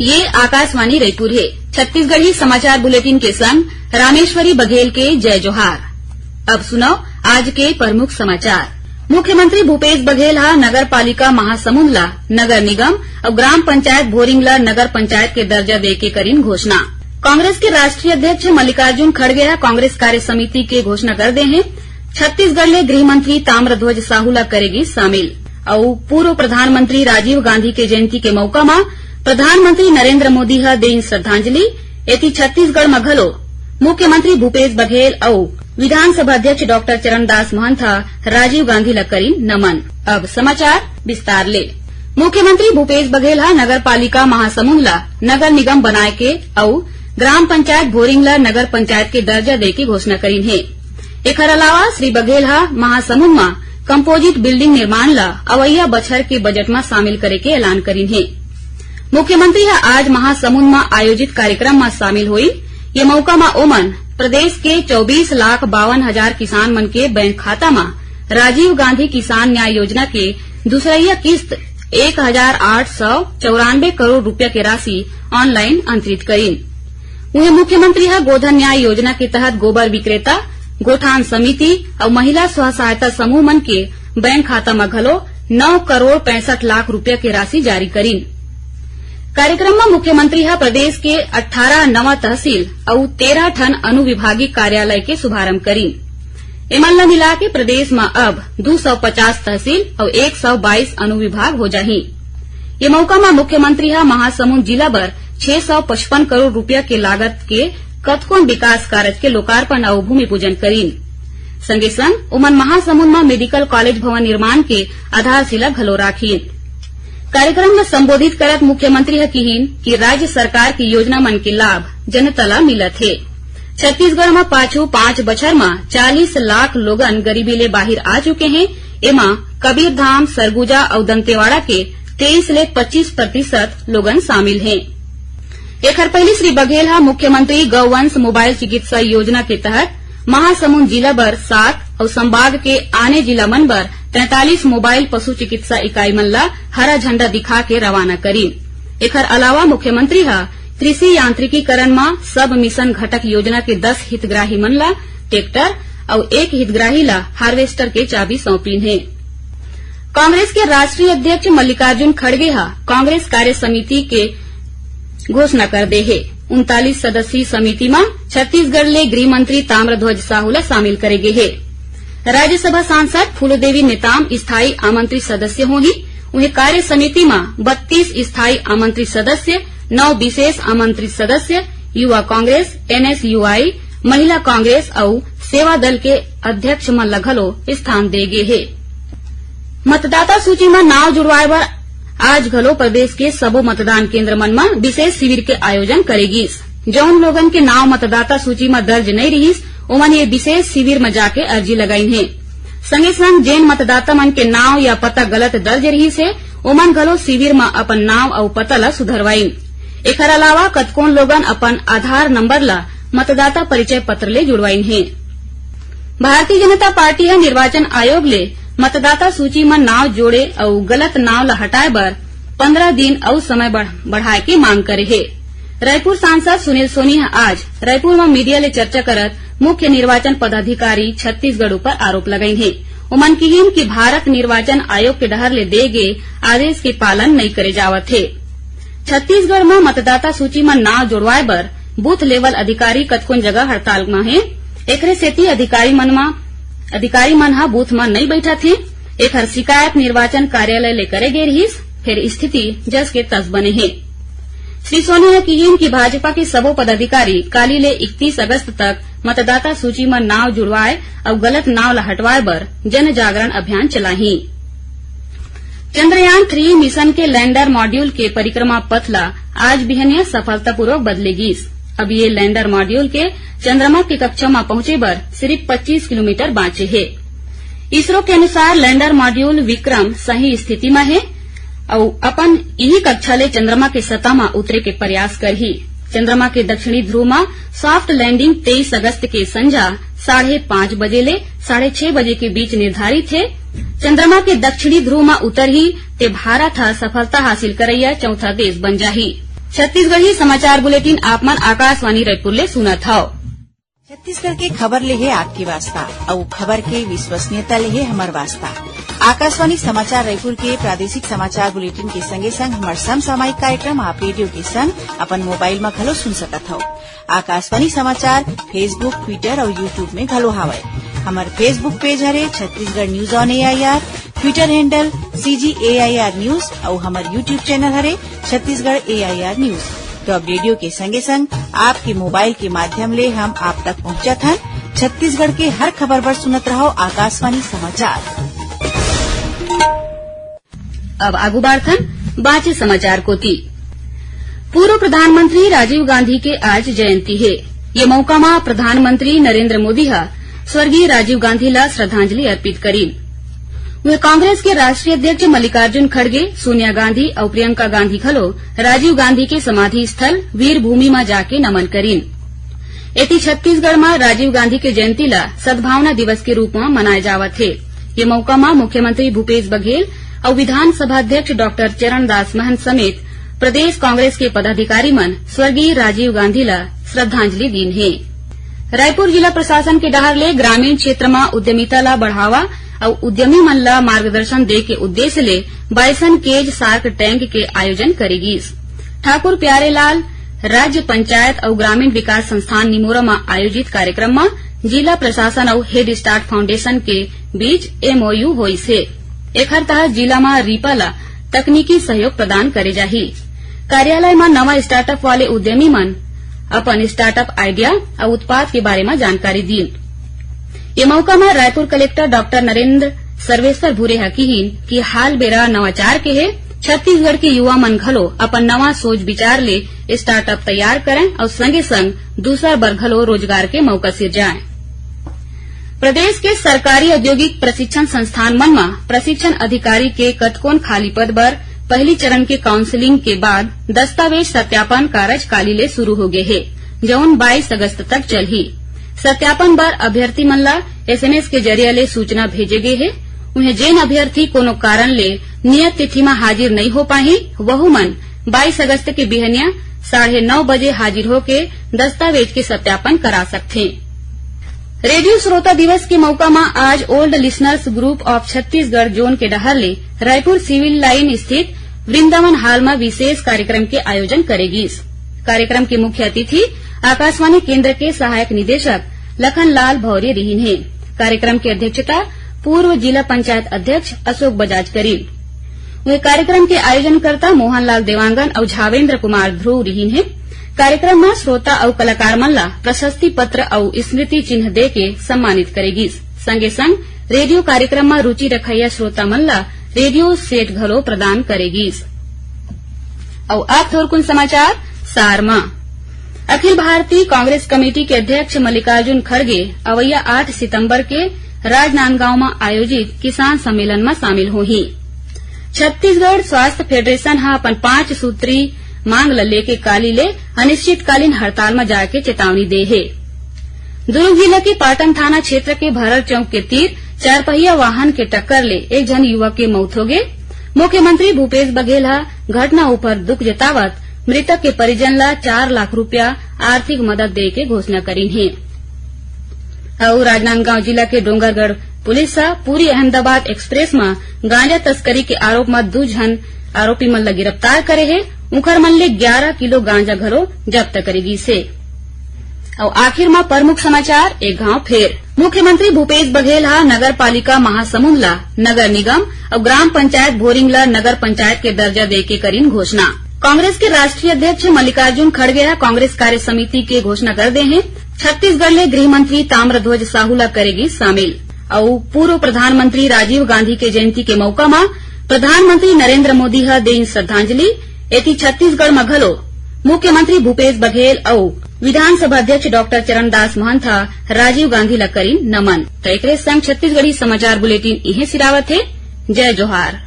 ये आकाशवाणी रायपुर है। छत्तीसगढ़ी समाचार बुलेटिन के संग रामेश्वरी बघेल के जय जोहार। अब सुनो आज के प्रमुख समाचार। मुख्यमंत्री भूपेश बघेल नगर पालिका महासमुंद ला नगर निगम और ग्राम पंचायत भोरिंग ला नगर पंचायत के दर्जा देके करीन घोषणा। कांग्रेस के राष्ट्रीय अध्यक्ष मल्लिकार्जुन खड़गे कांग्रेस कार्य समिति के घोषणा कर दे हैं। छत्तीसगढ़ ले गृह मंत्री ताम्रध्वज साहू ला करेगी शामिल। और पूर्व प्रधानमंत्री राजीव गांधी के जयंती के मौका में प्रधानमंत्री नरेंद्र मोदी देन श्रद्धांजलि। एती छत्तीसगढ़ में घलो मुख्यमंत्री भूपेश बघेल और विधानसभा अध्यक्ष डॉक्टर चरणदास महंत राजीव गांधी ला करीन नमन। अब समाचार विस्तार ले। मुख्यमंत्री भूपेश बघेल नगर पालिका महासमुंद ला नगर निगम बनाए के और ग्राम पंचायत भोरिंग ला नगर पंचायत के दर्जा दे के घोषणा करीन है। एकर अलावा श्री बघेल महासमुंद में कंपोजिट बिल्डिंग निर्माण ला अवैया बछर के बजट में शामिल करे के ऐलान करीन है। मुख्यमंत्री आज महासमुंद में आयोजित कार्यक्रम में शामिल हुई। ये मौका में ओमन प्रदेश के 24,52,000 किसान मन के बैंक खाता में राजीव गांधी किसान न्याय योजना के दूसरा किस्त 1,894 करोड़ रूपया के राशि ऑनलाइन अंतरित करीन। वहीं मुख्यमंत्री गोधन न्याय योजना के तहत गोबर विक्रेता, गोठान समिति और महिला स्व सहायता समूह मन के बैंक खाता में घलो 9 करोड़ 65 लाख रूपया के राशि जारी करीन। कार्यक्रम में मुख्यमंत्री प्रदेश के 18 नवा तहसील और 13 ठन अनुविभागीय कार्यालय के शुभारंभ करीन। इमन ला मिला के प्रदेश में अब 250 तहसील और 122 अनुविभाग हो जाही। ये मौका में मुख्यमंत्री महासमुंद जिला बर 655 करोड़ रूपया के लागत के कतकोन विकास कार्य के लोकार्पण और भूमि पूजन करीन। संगे संग उमन महासमुंद में मेडिकल कॉलेज भवन निर्माण के आधारशिला घलो राखीन। कार्यक्रम में संबोधित करत मुख्यमंत्री कहीन कि राज्य सरकार की योजना मन के लाभ जनता ला मिलत है। छत्तीसगढ़ में पाछू 5 बछर में 40 लाख लोगन गरीबी ले बाहर आ चुके हैं। एमा कबीरधाम, सरगुजा और दंतेवाड़ा के 23 ले 25% लोगन शामिल हैं। एकर पहले श्री बघेल मुख्यमंत्री गौवंश मोबाइल चिकित्सा योजना के तहत महासमुंद जिला बर 7 और संभाग के आने जिला मन बर 43 मोबाइल पशु चिकित्सा इकाई मन ला हरा झंडा दिखा के रवाना करीन। एकर अलावा मुख्यमंत्री कृषि यांत्रिकीकरण में सब मिशन घटक योजना के 10 हितग्राही मन ला ट्रैक्टर और 1 हितग्राही ला हार्वेस्टर के चाबी सौंपीन है। कांग्रेस के राष्ट्रीय अध्यक्ष मल्लिकार्जुन खड़गे कांग्रेस कार्य समिति के घोषणा कर दे है। 39 सदस्यीय समिति में छत्तीसगढ़ ले गृह मंत्री ताम्रध्वज साहू ला शामिल करेगे है। राज्यसभा सांसद फूलोदेवी नेताम स्थायी आमंत्रित सदस्य होंगी। उन्हें कार्य समिति में 32 स्थायी आमंत्रित सदस्य, 9 विशेष आमंत्रित सदस्य, युवा कांग्रेस, NSUI, महिला कांग्रेस और सेवा दल के अध्यक्ष मन ला घलो स्थान देगे है। मतदाता सूची में नाव जुड़वाए बर आज घलो प्रदेश के सबो मतदान केंद्र मन में विशेष शिविर के आयोजन करेगी। जौन लोगन के नाव मतदाता सूची में दर्ज नहीं रहीस ओमन ये विशेष शिविर में जाके अर्जी लगाई है। संगे संग जेन मतदाता मन के नाव या पता गलत दर्ज रहीस है ओमन घलो शिविर में अपन नाव और पता ला सुधरवाइन। एकर अलावा कतकोन लोगन अपन आधार नंबर ला मतदाता परिचय पत्र ले जुड़वाइन है। भारतीय जनता पार्टी निर्वाचन आयोग ले मतदाता सूची में नाव जोड़े और गलत नाव ला हटाए बर 15 दिन और समय बढ़ाए के मांग करे है। रायपुर सांसद सुनील सोनी आज रायपुर में मीडिया ले चर्चा करत मुख्य निर्वाचन पदाधिकारी छत्तीसगढ़ ऊपर आरोप लगाई है। उमन कहीन कि भारत निर्वाचन आयोग के डहर ले दे गए आदेश के पालन नहीं करे जावत है। छत्तीसगढ़ में मतदाता सूची में नाव जोड़वाए बर बूथ लेवल अधिकारी कतकोन जगह हड़ताल में है। एकरे सेती अधिकारी मन बूथ में नहीं बैठा थे। एक शिकायत निर्वाचन कार्यालय ले करे गए रहीस। फिर स्थिति जस के तस बने है। श्री सोनी ने कहीन कि भाजपा के सबो पदाधिकारी काली ले 31 अगस्त तक मतदाता सूची में नाव जुड़वाए और गलत नाव ला हटवाए बर जन जागरण अभियान चलाही। चंद्रयान 3 मिशन के लैंडर मॉड्यूल के परिक्रमा पथ ला आज बिहनिया सफलतापूर्वक बदलेगी। अब ये लैंडर मॉड्यूल के चंद्रमा की कक्षा में पहुंचे बर सिर्फ 25 किलोमीटर बाँचे है। इसरो के अनुसार लैंडर मॉड्यूल विक्रम सही स्थिति में है और अपन यही कक्षा ले चंद्रमा के सतह में उतरे के प्रयास करही। चंद्रमा के दक्षिणी ध्रुव में सॉफ्ट लैंडिंग 23 अगस्त के संजा 5:30 बजे ले 6:30 बजे के बीच निर्धारित है। चंद्रमा के दक्षिणी ध्रुव में उतर ही ते भारत सफलता हासिल करैया चौथा देश बन जाही। छत्तीसगढ़ी समाचार बुलेटिन आपमन आकाशवाणी रायपुर ले सुनत हव। छत्तीसगढ़ के खबर ले है आपके वास्ता और खबर के विश्वसनीयता ले है हमार वास्ता। आकाशवाणी समाचार रायपुर के प्रादेशिक समाचार बुलेटिन के संगे संग हमार समसामयिक कार्यक्रम आप रेडियो के संग अपन मोबाइल में घलो सुन सकत हव। आकाशवाणी समाचार फेसबुक, ट्विटर और यूट्यूब में घलो हावय। हमार फेसबुक पेज हरे Chhattisgarh news on AIR, Twitter handle CGAIR news और हमार यूट्यूब चैनल हरे छत्तीसगढ़ AIR न्यूज। तो अब रेडियो के संगे संग आपके मोबाइल के माध्यम ले हम आप तक पहुंचत हन। छत्तीसगढ़ के हर खबर पर सुनत रहो आकाशवाणी समाचार। अब आगू बाढ़थन बाचे समाचार कोती। पूर्व प्रधानमंत्री राजीव गांधी के आज जयंती है। ये मौका में प्रधानमंत्री नरेंद्र मोदी हा स्वर्गीय राजीव गांधी ला श्रद्धांजलि अर्पित करीन। वे कांग्रेस के राष्ट्रीय अध्यक्ष मल्लिकार्जुन खड़गे, सोनिया गांधी और प्रियंका गांधी खलो राजीव गांधी के समाधि स्थल वीर भूमि में जाके नमन करीन। एती छत्तीसगढ़ में राजीव गांधी के जयंती ला सद्भावना दिवस के रूप में मनाए जावत है। ये मौका में मुख्यमंत्री भूपेश बघेल और विधानसभा अध्यक्ष डॉक्टर चरणदास महंत समेत प्रदेश कांग्रेस के पदाधिकारी मन स्वर्गीय राजीव गांधी ला श्रद्धांजलि दीन है। रायपुर जिला प्रशासन के डहर ले ग्रामीण क्षेत्र में उद्यमिता ला बढ़ावा और उद्यमी मन ला मार्गदर्शन दे के उद्देश्य ले बाइसन केज सार्क टैंक के आयोजन करेगी। ठाकुर प्यारेलाल राज्य पंचायत और ग्रामीण विकास संस्थान निमोरा में आयोजित कार्यक्रम में जिला प्रशासन और हेड स्टार्ट फाउंडेशन के बीच MOU होई से। एकर तहत जिला में रीपा ला तकनीकी सहयोग प्रदान करे जाही। कार्यालय में नवा स्टार्टअप वाले उद्यमी मन अपन स्टार्टअप आइडिया और उत्पाद के बारे में जानकारी दीन। ये मौका में रायपुर कलेक्टर डॉक्टर नरेंद्र सर्वेश्वर भूरे हकीहीन की हाल बेरा नवाचार के है। छत्तीसगढ़ के युवा मन घलो अपन नवा सोच विचार ले स्टार्टअप तैयार करें और संगे संग दूसरा वर्ग घलो रोजगार के मौका सिरजाएं। प्रदेश के सरकारी औद्योगिक प्रशिक्षण संस्थान मन में प्रशिक्षण अधिकारी के कतकोन खाली पद पर पहली चरण के काउंसलिंग के बाद दस्तावेज सत्यापन कार्य काली ले शुरू हो गए है, जौन 22 अगस्त तक चलही। सत्यापन बार अभ्यर्थी मन ला SMS के जरिए ले सूचना भेजे गए है। उन्हें जेन अभ्यर्थी कोनो कारण ले नियत तिथि में हाजिर नहीं हो पाही वहु मन 22 अगस्त के बिहनिया 9:30 बजे हाजिर होके दस्तावेज के सत्यापन करा सकते। रेडियो श्रोता दिवस के मौका में आज old listeners group of Chhattisgarh zone के डहर ले रायपुर सिविल लाइन स्थित वृंदावन हॉल में विशेष कार्यक्रम के आयोजन करेगी। कार्यक्रम के मुख्य अतिथि आकाशवाणी केंद्र के सहायक निदेशक लखनलाल भौर्य रहीन है। कार्यक्रम की अध्यक्षता पूर्व जिला पंचायत अध्यक्ष अशोक बजाज करीन। वे कार्यक्रम के आयोजनकर्ता मोहनलाल देवांगन और झावेन्द्र कुमार ध्रुव रहीन है। कार्यक्रम में श्रोता और कलाकार मन ला प्रशस्ति पत्र और स्मृति चिन्ह दे के सम्मानित करेगी। संगे संग रेडियो कार्यक्रम में रूचि रखैया श्रोता मन ला रेडियो सेट घलो प्रदान करेगी। और अब थोरकुन समाचार सार में अखिल भारतीय कांग्रेस कमेटी के अध्यक्ष मल्लिकार्जुन खड़गे अवैया 8 सितंबर के राजनांदगांव में आयोजित किसान सम्मेलन में शामिल होही। छत्तीसगढ़ स्वास्थ्य फेडरेशन हा अपन 5 सूत्री मांग ल लेके काली ले अनिश्चितकालीन हड़ताल में जाके चेतावनी दे है। दुर्ग जिला के पाटन थाना क्षेत्र के भरल चौक के तीर 4 पहिया वाहन के टक्कर ले एक जन युवक के मौत हो गए। मुख्यमंत्री भूपेश बघेल हा घटना ऊपर दुख जतावत मृतक के परिजन ला 4 लाख रुपया आर्थिक मदद दे के घोषणा करीन है। और राजनांदगांव जिला के डोंगरगढ़ पुलिस पूरी अहमदाबाद एक्सप्रेस में गांजा तस्करी के आरोप में 2 जन आरोपी मन ला गिरफ्तार करे है। उखर मन ले 11 किलो गांजा घरो जब्त करेगी से। और आखिर में प्रमुख समाचार एक गांव फेर। मुख्यमंत्री भूपेश बघेल हा नगर पालिका महासमुंद ला नगर निगम और ग्राम पंचायत भोरिंग ला नगर पंचायत के दर्जा दे के करीन घोषणा। कांग्रेस के राष्ट्रीय अध्यक्ष मल्लिकार्जुन खड़गे कांग्रेस कार्य समिति के घोषणा कर दे हैं। छत्तीसगढ़ ले गृह मंत्री ताम्रध्वज साहू ला करेगी शामिल। और पूर्व प्रधानमंत्री राजीव गांधी के जयंती के मौका में प्रधानमंत्री नरेंद्र मोदी हा देन श्रद्धांजलि। एती छत्तीसगढ़ में घलो मुख्यमंत्री भूपेश बघेल और विधानसभा अध्यक्ष डॉक्टर चरणदास महंत राजीव गांधी ला करीन नमन। तो एकरे संग छत्तीसगढ़ी समाचार बुलेटिन इहे सिरावत है। जय जोहार।